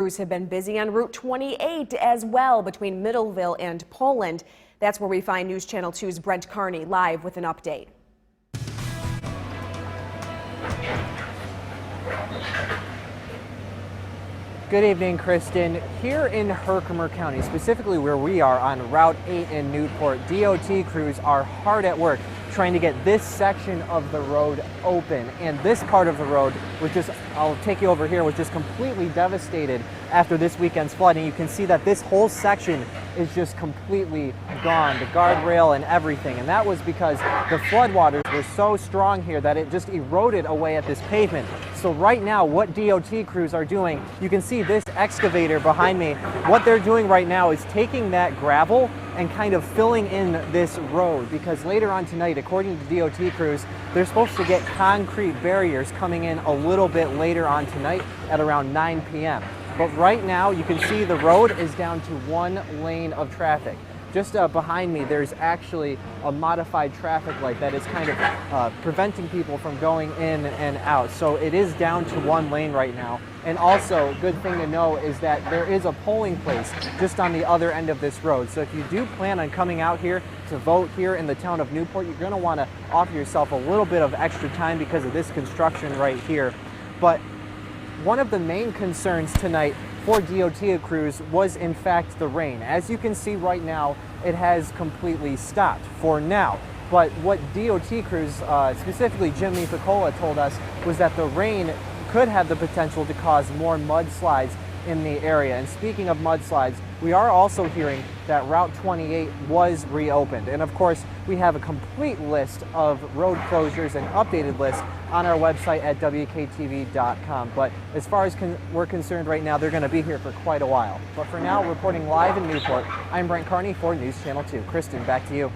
Crews have been busy on Route 28 as well between Middleville and Poland. That's where we find News Channel 2's Brent Carney live with an update. Good evening, Kristen. Here in Herkimer County, specifically where we are on Route 8 in Newport, DOT crews are hard at work trying to get this section of the road open. And this part of the road was just, I'll take you over here, was just completely devastated after this weekend's flooding. You can see that this whole section is just completely gone, the guardrail and everything. And that was because the floodwaters were so strong here that it just eroded away at this pavement. So right now, what DOT crews are doing, you can see this excavator behind me. What they're doing right now is taking that gravel and kind of filling in this road, because later on tonight, according to DOT crews, they're supposed to get concrete barriers coming in a little bit later on tonight at around 9 p.m. But right now, you can see the road is down to one lane of traffic. Just behind me, there's actually a modified traffic light that is kind of preventing people from going in and out. So it is down to one lane right now. And also, good thing to know is that there is a polling place just on the other end of this road. So if you do plan on coming out here to vote here in the town of Newport, you're going to want to offer yourself a little bit of extra time because of this construction right here. But one of the main concerns tonight for DOT crews was in fact the rain. As you can see right now, it has completely stopped for now. But what DOT crews, specifically Jim Mifacola, told us was that the rain could have the potential to cause more mudslides in the area. And speaking of mudslides, we are also hearing that Route 28 was reopened. And of course, we have a complete list of road closures and updated lists on our website at WKTV.com. But as far as we're concerned right now, they're going to be here for quite a while. But for now, reporting live in Newport, I'm Brent Carney for News Channel 2. Kristen, back to you.